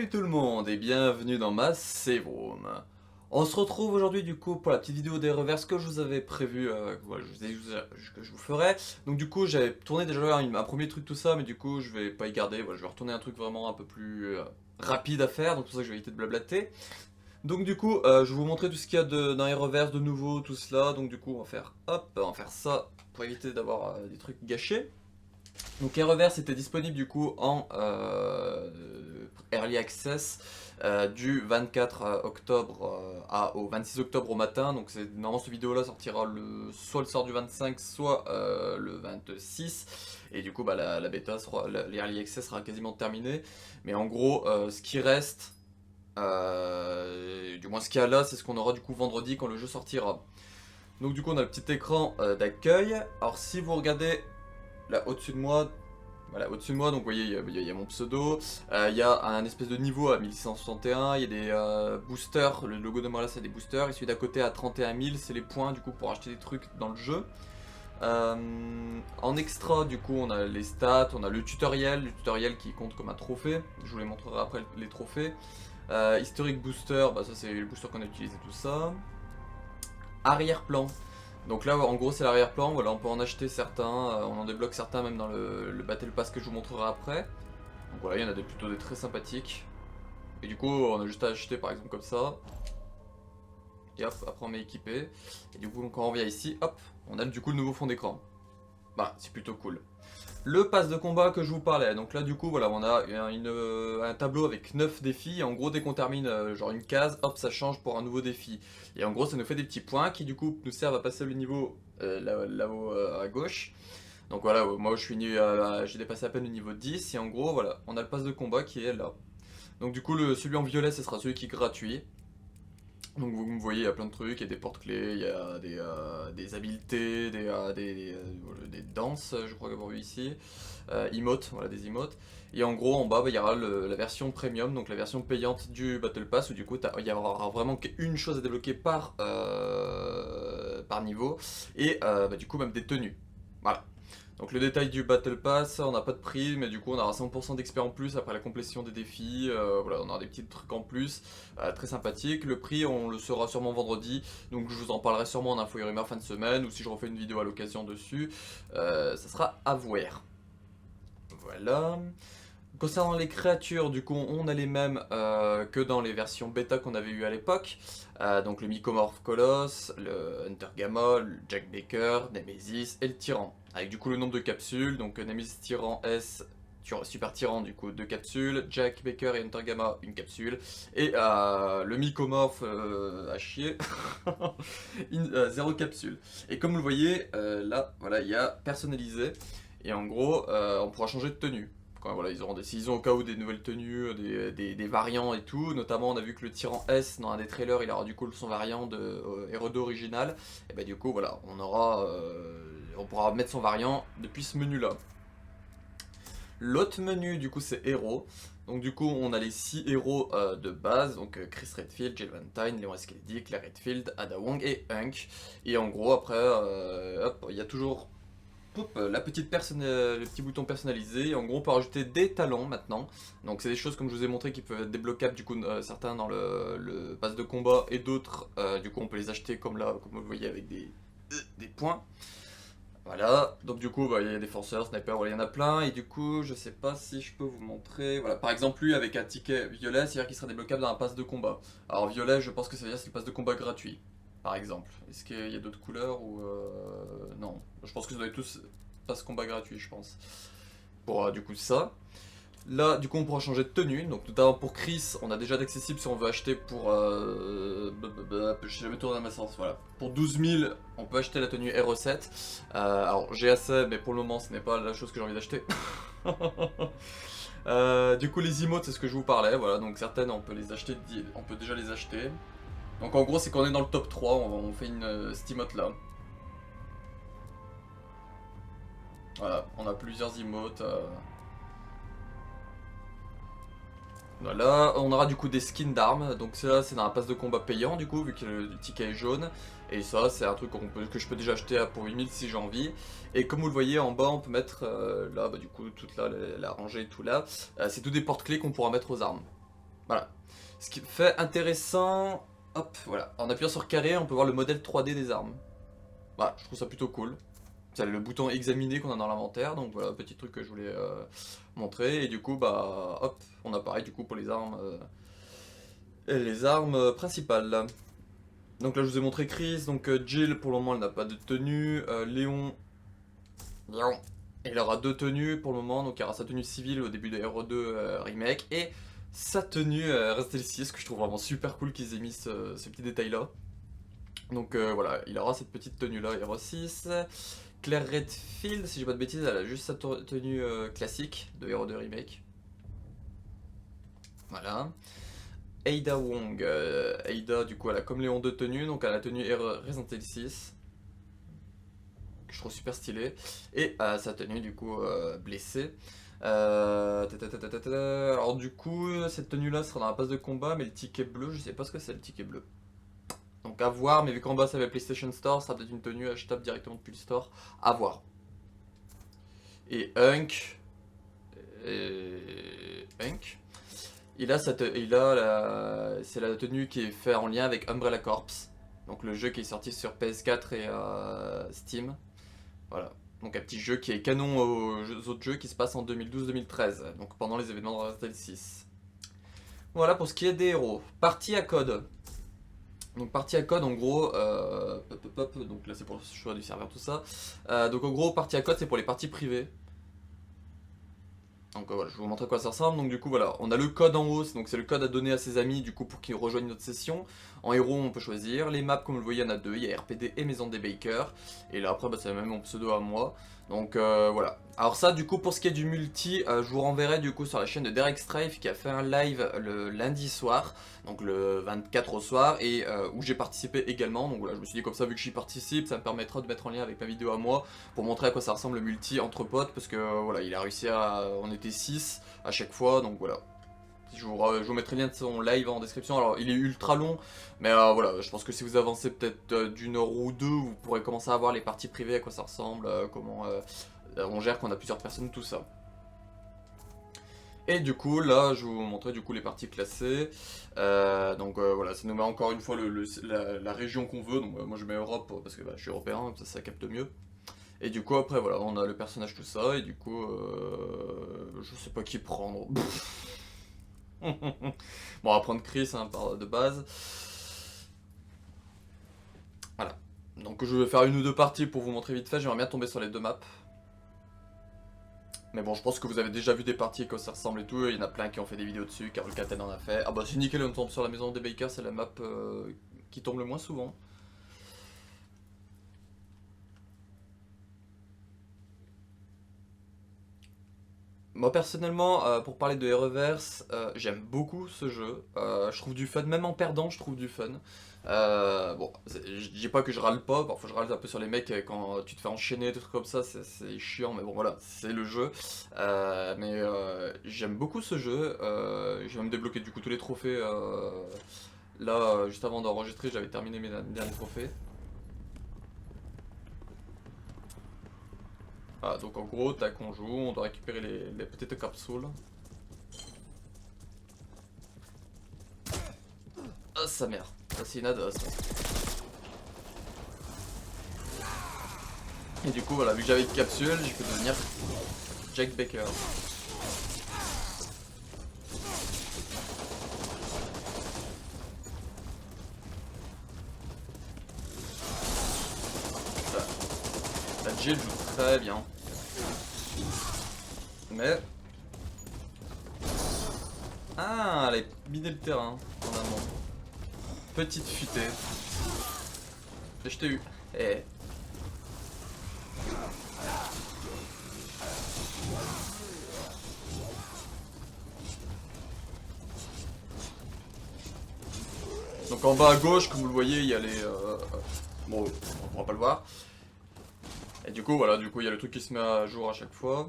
Salut tout le monde et bienvenue dans ma save room. On se retrouve aujourd'hui du coup pour la petite vidéo des reverses que je vous avais prévu, voilà, je vous ai dit que je vous ferais. Donc du coup j'avais tourné déjà un premier truc tout ça, mais du coup je vais pas y garder, voilà, je vais retourner un truc vraiment un peu plus rapide à faire, donc c'est pour ça que je vais éviter de blablater. Donc du coup je vais vous montrer tout ce qu'il y a dans les reverses de nouveau, tout cela, donc du coup on va faire hop, on va faire ça pour éviter d'avoir des trucs gâchés. Donc les revers étaient disponibles du coup en Early Access du 24 octobre au 26 octobre au matin. Donc normalement cette vidéo là sortira soit le sort du 25 soit le 26. Et du coup bah, la bêta sera, l'Early Access sera quasiment terminée. Mais en gros ce qui reste, du moins ce qu'il y a là, c'est ce qu'on aura du coup vendredi quand le jeu sortira. Donc du coup on a le petit écran d'accueil. Alors si vous regardez là au-dessus de moi, voilà, au-dessus de moi, donc vous voyez, il y a mon pseudo, il y a un espèce de niveau à 1661, il y a des boosters, le logo de moi là c'est des boosters, et celui d'à côté à 31 000, c'est les points du coup pour acheter des trucs dans le jeu. En extra du coup on a les stats, on a le tutoriel qui compte comme un trophée, je vous les montrerai après les trophées. Historique booster, bah ça c'est le booster qu'on a utilisé tout ça. Arrière-plan. Donc là en gros c'est l'arrière-plan, voilà, on peut en acheter certains, on en débloque certains même dans le Battle Pass que je vous montrerai après. Donc voilà, il y en a plutôt des très sympathiques. Et du coup on a juste à acheter par exemple comme ça. Et hop, après on met équipé. Et du coup quand on revient ici, hop, on a du coup le nouveau fond d'écran. Bah c'est plutôt cool. Le pass de combat que je vous parlais, donc là du coup voilà on a un tableau avec 9 défis et en gros dès qu'on termine genre une case, hop ça change pour un nouveau défi. Et en gros ça nous fait des petits points qui du coup nous servent à passer le niveau là-haut à gauche. Donc voilà, moi je suis j'ai dépassé à peine le niveau 10 et en gros voilà on a le pass de combat qui est là. Donc du coup celui en violet ce sera celui qui est gratuit. Donc vous me voyez, il y a plein de trucs, il y a des porte-clés, il y a des habiletés, des danses, je crois avoir vu ici, emotes, voilà des emotes. Et en gros en bas bah, il y aura la version premium, donc la version payante du Battle Pass où du coup il y aura vraiment qu'une chose à débloquer par niveau et bah, du coup même des tenues. Voilà. Donc le détail du Battle Pass, on n'a pas de prix, mais du coup on aura 100% d'XP en plus après la complétion des défis, voilà, on aura des petits trucs en plus, très sympathiques. Le prix on le saura sûrement vendredi, donc je vous en parlerai sûrement en info et rumeur fin de semaine, ou si je refais une vidéo à l'occasion dessus, ça sera à voir. Voilà. Concernant les créatures, du coup, on a les mêmes que dans les versions bêta qu'on avait eues à l'époque. Donc le Mycomorph Coloss, le Hunter Gamma, le Jack Baker, Nemesis et le Tyran. Avec du coup le nombre de capsules, donc Nemesis Tyran S, Super Tyran du coup 2 capsules, Jack Baker et Hunter Gamma une capsule, et le Mycomorph à chier, 0 capsule. Et comme vous le voyez, là, voilà, il y a personnalisé, et en gros, on pourra changer de tenue. Quand, voilà, ils auront des saisons au cas où des nouvelles tenues, des variants et tout. Notamment, on a vu que le Tyran S, dans un des trailers, il aura du coup son variant de Herodo original. Et bah du coup, voilà, on pourra mettre son variant depuis ce menu-là. L'autre menu, du coup, c'est héros. Donc du coup, on a les 6 héros de base, donc Chris Redfield, Jill Valentine, Leon Escaledi, Claire Redfield, Ada Wong et Hunk. Et en gros, après, hop, il y a toujours la le petit bouton personnalisé. En gros on peut rajouter des talents maintenant, donc c'est des choses comme je vous ai montré qui peuvent être débloquables du coup, certains dans le pass de combat et d'autres du coup on peut les acheter comme là, comme vous voyez avec des points. Voilà, donc du coup bah, il y a des forceurs, snipers, voilà, il y en a plein, et du coup je sais pas si je peux vous montrer, voilà, par exemple lui avec un ticket violet, c'est-à-dire qu'il sera débloquable dans un pass de combat. Alors violet je pense que ça veut dire que c'est le pass de combat gratuit, par exemple. Est-ce qu'il y a d'autres couleurs ou non, je pense que ça doit être tous pass combat gratuit je pense. Pour du coup ça. Là, du coup, on pourra changer de tenue. Donc, notamment pour Chris, on a déjà d'accessible si on veut acheter pour. Je sais jamais tourner dans ma sens. Voilà. Pour 12 000, on peut acheter la tenue RE7. Alors, j'ai assez, mais pour le moment, ce n'est pas la chose que j'ai envie d'acheter. Du coup, les emotes, c'est ce que je vous parlais. Voilà. Donc, certaines, on peut les acheter. On peut déjà les acheter. Donc, en gros, c'est qu'on est dans le top 3. On fait cette emote là. Voilà. On a plusieurs emotes. Voilà, on aura du coup des skins d'armes, donc ça c'est dans un pass de combat payant du coup, vu que le ticket est jaune, et ça c'est un truc que je peux déjà acheter pour 8000 si j'ai envie. Et comme vous le voyez en bas on peut mettre là bah, du coup toute la rangée tout là, c'est tous des porte-clés qu'on pourra mettre aux armes. Voilà. Ce qui fait intéressant, hop, voilà. En appuyant sur carré, on peut voir le modèle 3D des armes. Voilà, je trouve ça plutôt cool. C'est le bouton examiner qu'on a dans l'inventaire, donc voilà, petit truc que je voulais montrer. Et du coup, bah, hop, on a pareil du coup pour les armes principales. Donc là, je vous ai montré Chris, donc Jill, pour le moment, elle n'a pas de tenue. Léon, il aura 2 tenues pour le moment, donc il y aura sa tenue civile au début de Hero 2 Remake, et sa tenue Resident Evil 6, que je trouve vraiment super cool qu'ils aient mis ce petit détail là. Donc voilà, il aura cette petite tenue là, Hero 6. Claire Redfield, si j'ai pas de bêtises, elle a juste sa tenue classique de Hero 2 Remake. Voilà. Ada Wong, Ada du coup elle a comme Léon 2 tenues, donc elle a la tenue Resident Evil 6. Que je trouve super stylée. Et sa tenue du coup blessée. Alors du coup, cette tenue là sera dans la passe de combat, mais le ticket bleu, je sais pas ce que c'est le ticket bleu. Donc à voir, mais vu qu'en bas ça va PlayStation Store, ça sera peut-être une tenue achetable directement depuis le store. À voir. Et Hunk. Hunk. C'est la tenue qui est faite en lien avec Umbrella Corps. Donc le jeu qui est sorti sur PS4 et Steam. Voilà. Donc un petit jeu qui est canon aux autres jeux qui se passe en 2012-2013. Donc pendant les événements de Resident Evil 6. Voilà pour ce qui est des héros. Partie à code. Donc partie à code en gros, donc là c'est pour le choix du serveur tout ça. Donc en gros partie à code c'est pour les parties privées. Donc voilà, je vais vous montrer à quoi ça ressemble. Donc du coup voilà, on a le code en haut, donc c'est le code à donner à ses amis du coup pour qu'ils rejoignent notre session. En héros on peut choisir, les maps comme vous le voyez il y en a 2, il y a RPD et Maison des Bakers. Et là après bah, c'est même mon pseudo à moi. Donc voilà. Alors ça du coup pour ce qui est du multi, je vous renverrai du coup sur la chaîne de Derek Strife qui a fait un live le lundi soir. Donc le 24 au soir et où j'ai participé également. Donc voilà, je me suis dit comme ça vu que j'y participe, ça me permettra de mettre en lien avec ma vidéo à moi pour montrer à quoi ça ressemble le multi entre potes parce que voilà, il a réussi à... On était 6 à chaque fois, donc voilà. Je vous mettrai le lien de son live en description. Alors il est ultra long, mais voilà, je pense que si vous avancez peut-être d'une heure ou deux, vous pourrez commencer à voir les parties privées, à quoi ça ressemble, comment on gère quand on a plusieurs personnes, tout ça. Et du coup, là, je vais vous montrer du coup les parties classées. Donc voilà, ça nous met encore une fois la région qu'on veut. Donc moi je mets Europe parce que bah, je suis européen, ça capte mieux. Et du coup, après voilà, on a le personnage, tout ça. Et du coup, je sais pas qui prendre. Bon, on va prendre Chris hein, de base. Voilà. Donc je vais faire une ou deux parties pour vous montrer vite fait. J'aimerais bien tomber sur les 2 maps. Mais bon, je pense que vous avez déjà vu des parties que ça ressemble et tout. Il y en a plein qui ont fait des vidéos dessus. Carol Caten en a fait. Ah bah c'est nickel, on tombe sur la maison des Bakers. C'est la map qui tombe le moins souvent. Moi personnellement, pour parler de Reverse, j'aime beaucoup ce jeu. Je trouve du fun, même en perdant, je trouve du fun. Bon, je dis pas que je râle pas, parfois je râle un peu sur les mecs quand tu te fais enchaîner, des trucs comme ça, c'est chiant, mais bon voilà, c'est le jeu. Mais j'aime beaucoup ce jeu. J'ai même débloqué du coup tous les trophées. Là, juste avant d'enregistrer, j'avais terminé mes derniers trophées. Ah, donc en gros, tac, on joue, on doit récupérer les petites capsules. Ah, sa mère, ça c'est une adasse. Et du coup, voilà, vu que j'avais une capsule, j'ai pu devenir Jack Baker. La Jill joue très bien. Mais... Ah, elle a miné le terrain, en amont. Petite futée. Et je t'ai eu. Eh. Donc en bas à gauche, comme vous le voyez, il y a les... Bon, on pourra pas le voir. Et du coup, voilà, du coup, il y a le truc qui se met à jour à chaque fois.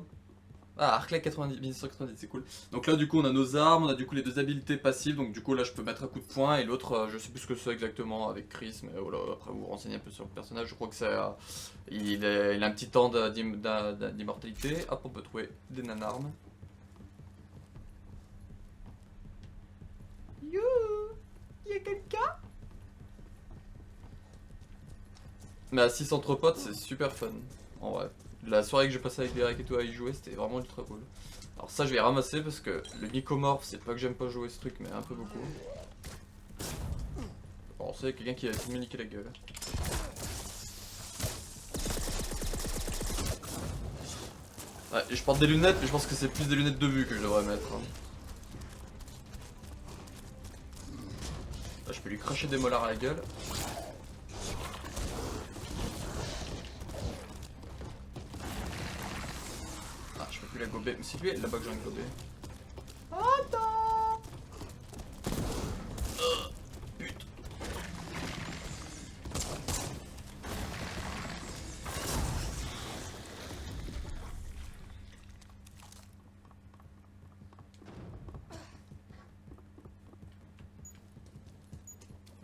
Ah, Arclay 90, 1990, c'est cool. Donc là, du coup, on a nos armes, on a du coup les 2 habilités passives. Donc du coup, là, je peux mettre un coup de poing. Et l'autre, je sais plus ce que c'est exactement avec Chris. Mais voilà, après, vous vous renseignez un peu sur le personnage. Je crois que c'est... il a un petit temps d'immortalité. Hop, on peut trouver des nanarmes. Mais à 6 entre potes, c'est super fun. En vrai. La soirée que j'ai passée avec Derek et tout à y jouer, c'était vraiment ultra cool. Alors ça, je vais ramasser parce que le mycomorphe, c'est pas que j'aime pas jouer ce truc, mais un peu beaucoup. Bon, c'est quelqu'un qui a essayé de me niquer la gueule. Ouais, je porte des lunettes, mais je pense que c'est plus des lunettes de vue que je devrais mettre. Hein. Là, je peux lui cracher des molars à la gueule. Ah, je peux plus la gober. Mais c'est lui là-bas que j'ai envie de gober. Attends. Putain.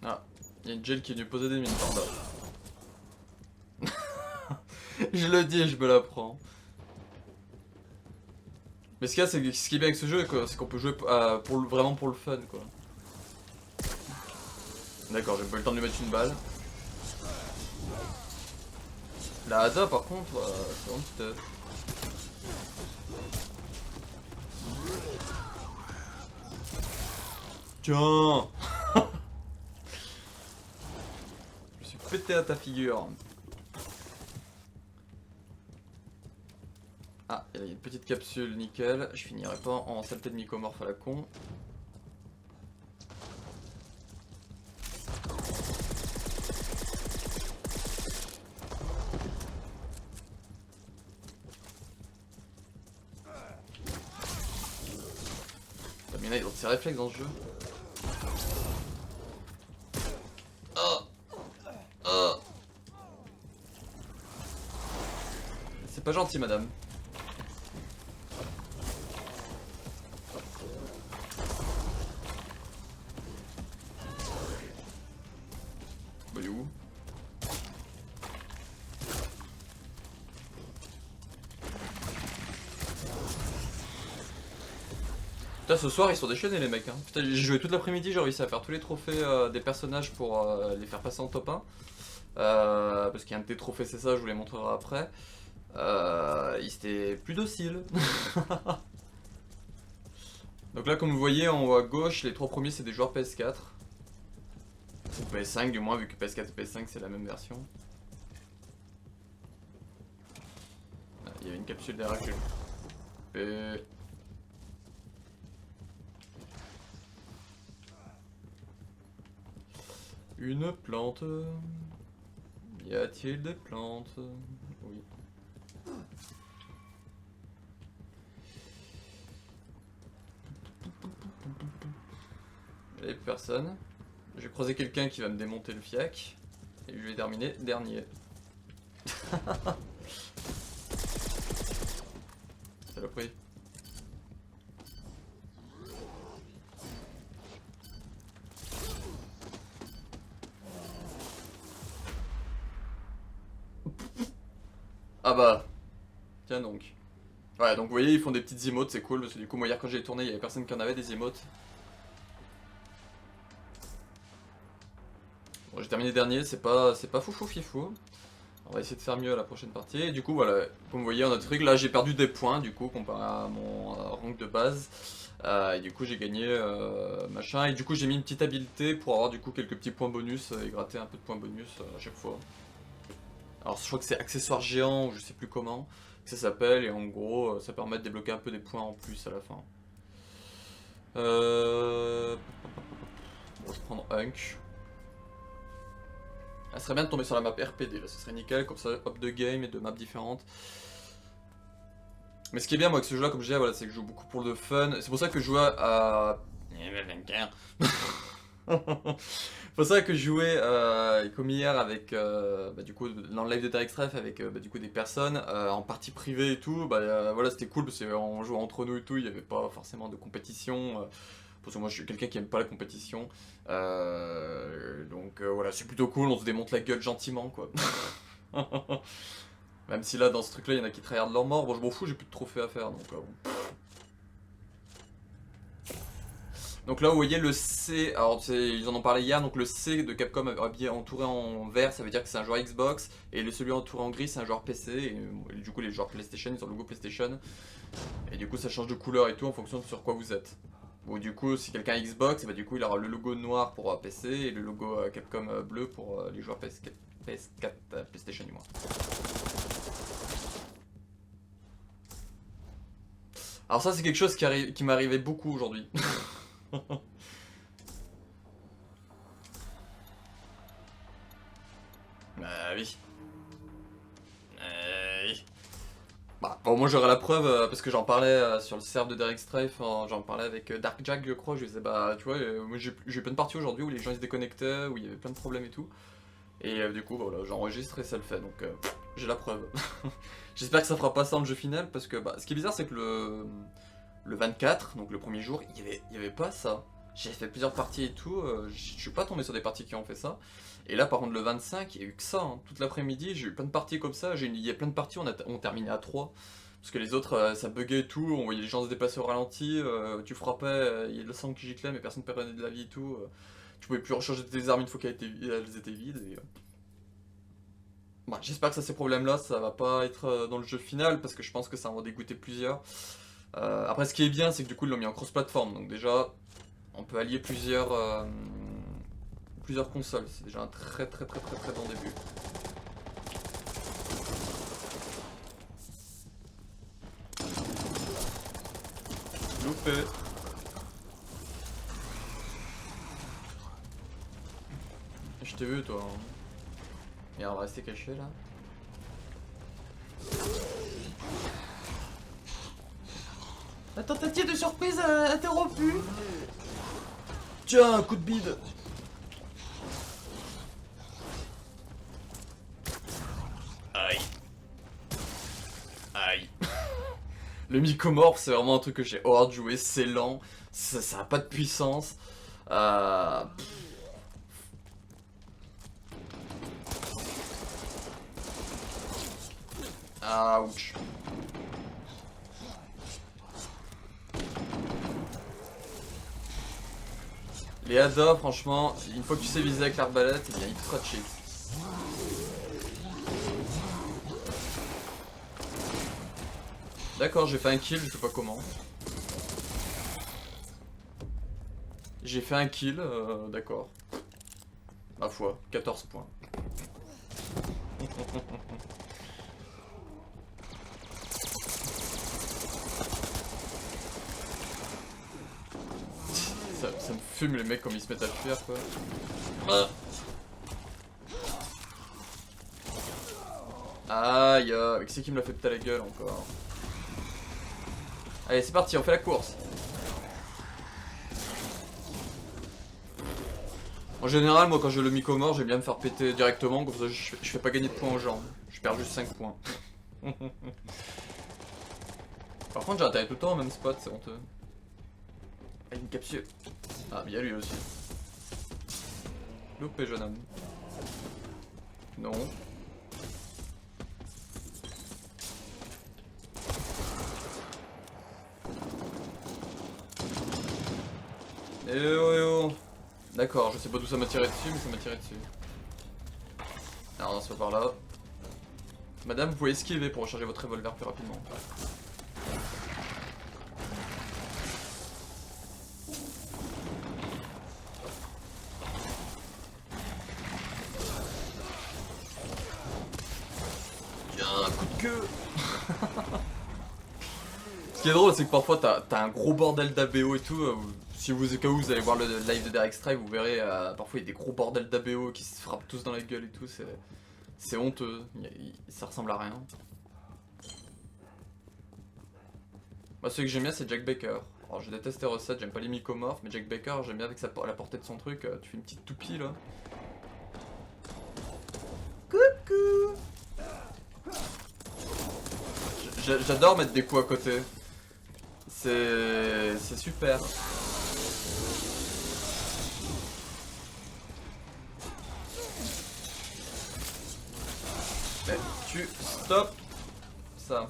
Ah, il y a une gel qui est venue poser des mines par là. Je le dis et je me la prends. Mais ce qu'il y a, c'est ce qui est bien avec ce jeu, c'est qu'on peut jouer vraiment pour le fun, quoi. D'accord, j'ai pas eu le temps de lui mettre une balle. La Hada, par contre, c'est vraiment petit. Tiens. Je me suis pété à ta figure. Ah, il y a une petite capsule, nickel. Je finirai pas en saleté de mycomorphe à la con. Mais là, ils ont ses réflexes dans ce jeu. Oh. Oh. C'est pas gentil, madame. Bah, il est où? Putain, ce soir ils sont déchaînés les mecs. Hein. Putain, j'ai joué toute l'après-midi, j'ai réussi à faire tous les trophées des personnages pour les faire passer en top 1. Parce qu'il y a un de tes trophées, c'est ça, je vous les montrerai après. Ils étaient plus dociles. Donc là, comme vous voyez en haut à gauche, les 3 premiers c'est des joueurs PS4. Ou PS5 du moins, vu que PS4 et PS5 c'est la même version. Il y avait une capsule derrière que j'ai coupée. Une plante. Y a-t-il des plantes? Oui. Et personne. Je vais croiser quelqu'un qui va me démonter le fiac. Et je vais terminer dernier. Saloperie. Ah bah. Tiens donc. Ouais, donc vous voyez, ils font des petites emotes, c'est cool. Parce que du coup, moi hier quand j'ai tourné, il y avait personne qui en avait des emotes. Bon, j'ai terminé dernier, c'est pas foufou fifou. On va essayer de faire mieux à la prochaine partie. Et du coup, voilà, comme vous voyez, on a des trucs. Là, j'ai perdu des points, du coup, comparé à mon rank de base. Et du coup, j'ai gagné machin. Et du coup, j'ai mis une petite habilité pour avoir du coup quelques petits points bonus et gratter un peu de points bonus à chaque fois. Alors, je crois que c'est accessoire géant ou je sais plus comment que ça s'appelle. Et en gros, ça permet de débloquer un peu des points en plus à la fin. Bon, je vais prendre Hunk. Ça serait bien de tomber sur la map RPD, là, ce serait nickel, comme ça, hop de game et de maps différentes. Mais ce qui est bien, moi, avec ce jeu-là, comme je disais, voilà, c'est que je joue beaucoup pour le fun. C'est pour ça que je jouais à... C'est pour ça que je jouais, comme hier, avec, bah, du coup, dans le live de Derek Streff, avec bah, du coup, des personnes en partie privée et tout. Bah, voilà, c'était cool, parce qu'on jouait entre nous et tout, il n'y avait pas forcément de compétition. Parce que moi je suis quelqu'un qui aime pas la compétition. Donc voilà, c'est plutôt cool, on se démonte la gueule gentiment quoi. Même si là dans ce truc là il y en a qui tryhardent leur mort, bon je m'en fous, j'ai plus de trophées à faire donc bon. Donc là vous voyez le C, alors ils en ont parlé hier, donc le C de Capcom habillé entouré en vert, ça veut dire que c'est un joueur Xbox, et celui entouré en gris c'est un joueur PC, et du coup les joueurs PlayStation ils ont le logo PlayStation, et du coup ça change de couleur et tout en fonction de sur quoi vous êtes. Bon du coup si quelqu'un a Xbox, bah, du coup il aura le logo noir pour PC, et le logo Capcom bleu pour les joueurs PS4 PlayStation du moins. Alors ça c'est quelque chose qui m'arrivait beaucoup aujourd'hui. Oui. Oui. Bah, bon, moi j'aurais la preuve parce que j'en parlais sur le serve de Derek Strafe, j'en parlais avec Dark Jack, je crois. Je disais, bah tu vois, moi j'ai eu plein de parties aujourd'hui où les gens ils se déconnectaient, où il y avait plein de problèmes et tout. Et du coup, voilà, j'enregistre et ça le fait, donc j'ai la preuve. J'espère que ça fera pas ça dans le jeu final parce que bah, ce qui est bizarre, c'est que le 24, donc le premier jour, il y avait pas ça. J'ai fait plusieurs parties et tout, je suis pas tombé sur des parties qui ont fait ça. Et là, par contre, le 25, il y a eu que ça. Hein. Toute l'après-midi, j'ai eu plein de parties comme ça. Il y a plein de parties, on terminait à 3. Parce que les autres, ça buguait et tout. On voyait les gens se déplacer au ralenti. Tu frappais, il y a le sang qui giclait, mais personne ne perdait de la vie et tout. Tu pouvais plus recharger tes armes une fois qu'elles étaient vides. Et, bon, j'espère que ça, ces problèmes-là, ça va pas être dans le jeu final. Parce que je pense que ça en va dégoûter plusieurs. Après, ce qui est bien, c'est que du coup, ils l'ont mis en cross-platform. Donc, déjà, on peut allier plusieurs consoles, c'est déjà un très bon début. Loupé. Je t'ai vu toi. Hein. Et on va rester caché là. La tentative de surprise interrompue. Tiens, un coup de bide. Aïe. Aïe. Le mycomorph, c'est vraiment un truc que j'ai horreur de jouer, c'est lent, ça a pas de puissance. Ouch. Les Hada, franchement, une fois que tu sais viser avec l'arbalète, il est ultra cheap. D'accord, j'ai fait un kill, je sais pas comment. J'ai fait un kill, d'accord. Ma foi, 14 points. ça me fume les mecs comme ils se mettent à fuir quoi. Aïe, qui c'est qui me l'a fait péter la gueule encore. Allez, c'est parti, on fait la course. En général, moi quand je le mycomore, j'aime bien me faire péter directement, comme ça je fais pas gagner de points aux gens. Je perds juste 5 points. Par contre, j'ai atterri tout le temps au même spot, c'est honteux. Ah, une capsule. Ah, mais il y a lui aussi. Loupé, jeune homme. Non. Eh oh, eh oh. D'accord, je sais pas d'où ça m'a tiré dessus, mais ça m'a tiré dessus. Alors, on se va par là. Madame, vous pouvez esquiver pour recharger votre revolver plus rapidement. Tiens, un coup de queue. Ce qui est drôle, c'est que parfois t'as un gros bordel d'ABO et tout. Si vous, au cas où vous allez voir le live de Derek Strive, vous verrez, parfois il y a des gros bordels d'ABO qui se frappent tous dans la gueule et tout. C'est honteux, ça ressemble à rien. Moi, celui que j'aime bien, c'est Jack Baker. Alors, je déteste les recettes, j'aime pas les mycomorphes, mais Jack Baker, j'aime bien avec la portée de son truc. Tu fais une petite toupie là. Coucou. J'adore mettre des coups à côté. C'est super. Mais tu stop ça.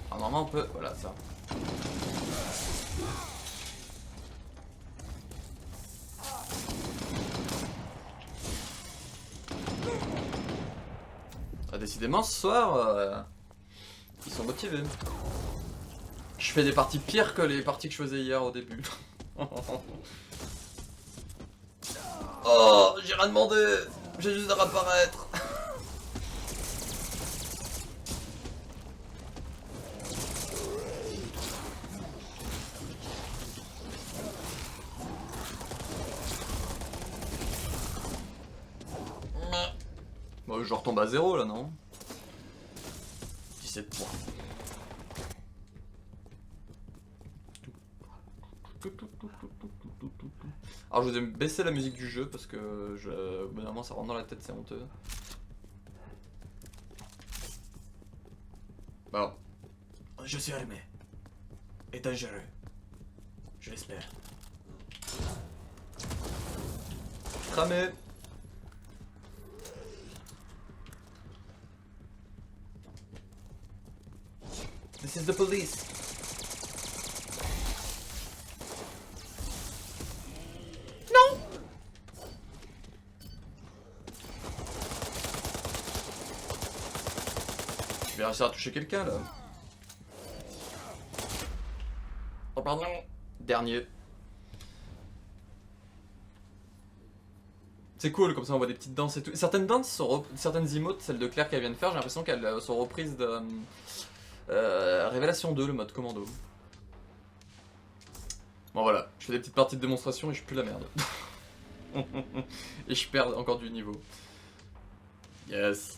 Ah non, Normalement on peut... Voilà ça. Ah, décidément ce soir, ils sont motivés. Je fais des parties pires que les parties que je faisais hier au début. Oh, j'ai rien demandé. J'ai juste à réapparaître. Bon, je retombe à 0 là, non? 17 points. Alors je vous ai baissé la musique du jeu parce que normalement ça rentre dans la tête, c'est honteux. Bon. Je suis armé. Et dangereux. Je l'espère. Cramé. This is the police. Non. Je vais réussir à toucher quelqu'un là. Oh pardon. Dernier. C'est cool, comme ça on voit des petites danses et tout. Certaines danses sont certaines emotes, celles de Claire qu'elle vient de faire, j'ai l'impression qu'elles sont reprises de Révélation 2, le mode commando. Bon voilà, je fais des petites parties de démonstration et je pue la merde. Et je perds encore du niveau. Yes.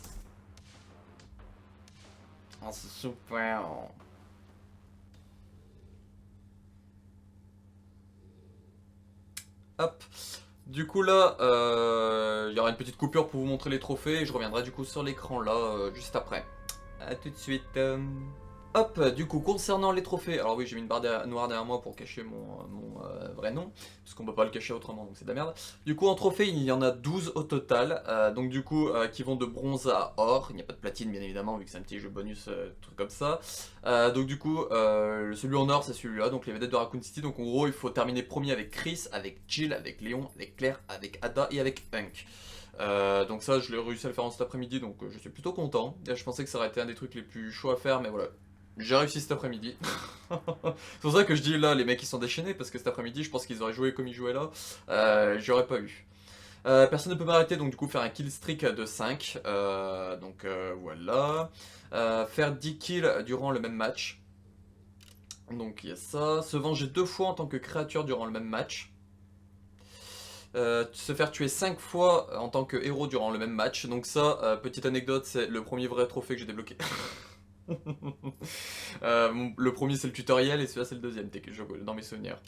Oh, c'est super. Hop. Du coup là, il y aura une petite coupure pour vous montrer les trophées et je reviendrai du coup sur l'écran là juste après. A tout de suite. Hop, du coup, concernant les trophées, alors oui, j'ai mis une barre noire derrière moi pour cacher mon vrai nom, parce qu'on peut pas le cacher autrement, donc c'est de la merde. Du coup, en trophée, il y en a 12 au total, donc du coup, qui vont de bronze à or. Il n'y a pas de platine, bien évidemment, vu que c'est un petit jeu bonus, truc comme ça. Donc du coup, celui en or, c'est celui-là, donc les vedettes de Raccoon City. Donc en gros, il faut terminer premier avec Chris, avec Jill, avec Léon, avec Claire, avec Ada et avec Hunk. Donc ça je l'ai réussi à le faire en cet après-midi, donc je suis plutôt content. Je pensais que ça aurait été un des trucs les plus chauds à faire, mais voilà, j'ai réussi cet après-midi. C'est pour ça que je dis là, les mecs ils sont déchaînés, parce que cet après-midi je pense qu'ils auraient joué comme ils jouaient là, j'aurais pas eu. Personne ne peut m'arrêter, donc du coup faire un kill streak de 5, donc voilà. Faire 10 kills durant le même match, donc il y a ça. Se venger 2 fois en tant que créature durant le même match. Se faire tuer 5 fois en tant que héros durant le même match. Donc ça, petite anecdote, c'est le premier vrai trophée que j'ai débloqué. Le premier c'est le tutoriel et celui-là c'est le deuxième dans mes souvenirs.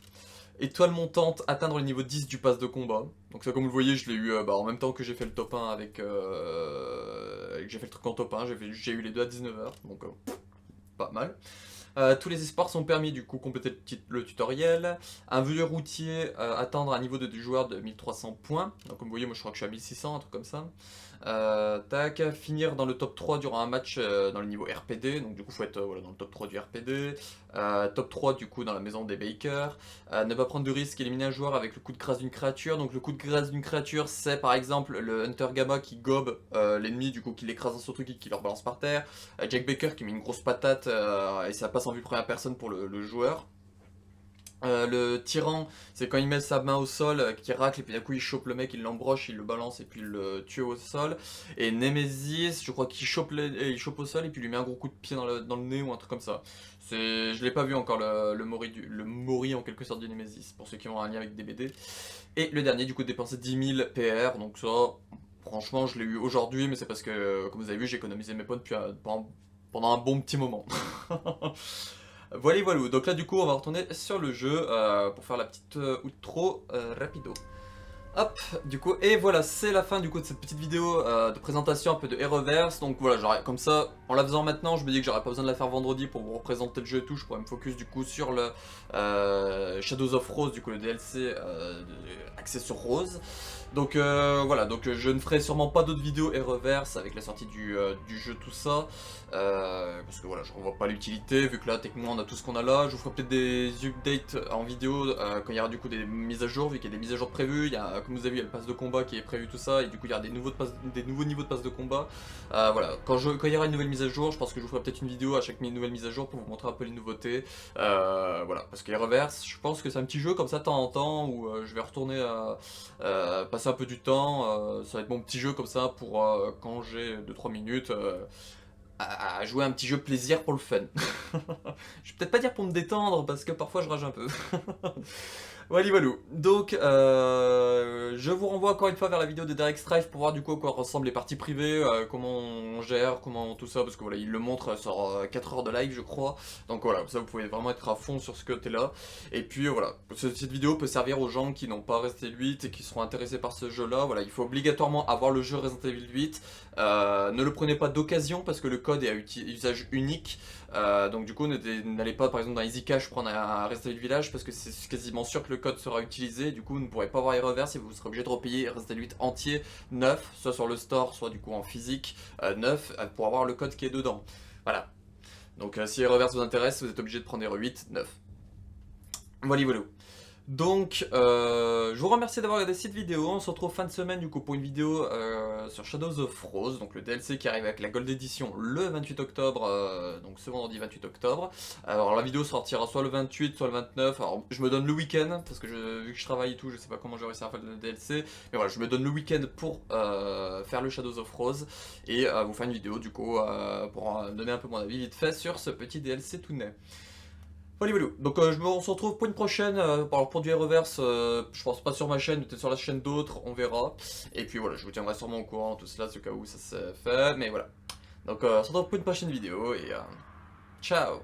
Étoile montante, atteindre le niveau 10 du pass de combat. Donc ça comme vous le voyez je l'ai eu en même temps que j'ai fait le top 1 avec... j'ai fait le truc en top 1, j'ai eu les deux à 19h, donc pas mal. Tous les espoirs sont permis, du coup, compléter le tutoriel. Un vieux routier, atteindre un niveau de joueur de 1300 points. Donc, comme vous voyez, moi je crois que je suis à 1600, un truc comme ça. Tac, finir dans le top 3 durant un match dans le niveau RPD. Donc, du coup, il faut être voilà, dans le top 3 du RPD. Top 3, du coup, dans la maison des Bakers. Ne pas prendre de risque, éliminer un joueur avec le coup de grâce d'une créature. Donc, le coup de grâce d'une créature, c'est par exemple le Hunter Gamma qui gobe l'ennemi, du coup, qui l'écrase dans son truc et qui le balance par terre. Jack Baker qui met une grosse patate et ça passe en vue première personne pour le joueur. Le tyran, c'est quand il met sa main au sol, qui racle, et puis d'un coup il chope le mec, il l'embroche, il le balance et puis il le tue au sol. Et Nemesis, je crois qu'il chope, il chope au sol et puis il lui met un gros coup de pied dans le nez ou un truc comme ça. Je l'ai pas vu encore le Mori en quelque sorte du Nemesis, pour ceux qui ont un lien avec des BD. Et le dernier, du coup, dépenser 10 000 PR, donc ça, franchement, je l'ai eu aujourd'hui, mais c'est parce que, comme vous avez vu, j'ai économisé mes points pendant un bon petit moment. Voilà, voilà. Donc là, du coup, on va retourner sur le jeu pour faire la petite outro rapido. Hop, du coup, et voilà, c'est la fin du coup de cette petite vidéo de présentation un peu de Reverse. Donc voilà, comme ça, en la faisant maintenant, je me dis que j'aurais pas besoin de la faire vendredi pour vous représenter le jeu et tout. Je pourrais me focus du coup sur le Shadows of Rose, du coup le DLC axé sur Rose. Donc voilà, donc je ne ferai sûrement pas d'autres vidéos Reverse avec la sortie du jeu, tout ça. Parce que voilà, je ne vois pas l'utilité, vu que là, techniquement, on a tout ce qu'on a là. Je vous ferai peut-être des updates en vidéo quand il y aura du coup des mises à jour, vu qu'il y a des mises à jour prévues. Il y a, comme vous avez vu, il y a le pass de combat qui est prévu, tout ça, et du coup, il y aura des nouveaux niveaux de pass de combat. Voilà, quand il y aura une nouvelle mise à jour, je pense que je vous ferai peut-être une vidéo à chaque nouvelle mise à jour pour vous montrer un peu les nouveautés. Voilà, parce que les Reverse, je pense que c'est un petit jeu comme ça de temps en temps où je vais retourner à passer un peu du temps. Ça va être mon petit jeu comme ça pour quand j'ai 2-3 minutes. À jouer un petit jeu plaisir pour le fun. Je vais peut-être pas dire pour me détendre parce que parfois je rage un peu. Voilà, walou. Donc, je vous renvoie encore une fois vers la vidéo de Derek Strife pour voir du coup à quoi ressemblent les parties privées, comment on gère, comment tout ça, parce que voilà, il le montre sur 4 heures de live, je crois. Donc voilà, ça vous pouvez vraiment être à fond sur ce côté-là. Et puis voilà, cette vidéo peut servir aux gens qui n'ont pas Resident Evil 8 et qui seront intéressés par ce jeu-là. Voilà, il faut obligatoirement avoir le jeu Resident Evil 8. Ne le prenez pas d'occasion parce que le code est à usage unique. Donc du coup n'allez pas par exemple dans Easy Cash prendre un Resident Evil Village parce que c'est quasiment sûr que le code sera utilisé. Du coup vous ne pourrez pas avoir les reverse et vous serez obligé de repayer Resident Evil 8 entier neuf, soit sur le store, soit du coup en physique neuf pour avoir le code qui est dedans. Voilà. Donc si les reverse vous intéressent, vous êtes obligé de prendre les R8 neuf. Voilà, voilà. Donc, je vous remercie d'avoir regardé cette vidéo. On se retrouve fin de semaine du coup pour une vidéo sur Shadows of Rose, donc le DLC qui arrive avec la Gold Edition le 28 octobre, donc ce vendredi 28 octobre. Alors la vidéo sortira soit le 28, soit le 29. Alors je me donne le week-end parce que vu que je travaille et tout, je sais pas comment je vais réussir à faire le DLC. Mais voilà, je me donne le week-end pour faire le Shadows of Rose et vous faire une vidéo du coup pour donner un peu mon avis vite fait sur ce petit DLC tout net. Voilà, voilà. Donc on se retrouve pour une prochaine, alors pour du reverse, je pense pas sur ma chaîne, peut-être sur la chaîne d'autres, on verra. Et puis voilà, je vous tiendrai sûrement au courant, tout cela, ce cas où ça s'est fait, mais voilà. Donc on se retrouve pour une prochaine vidéo, et ciao.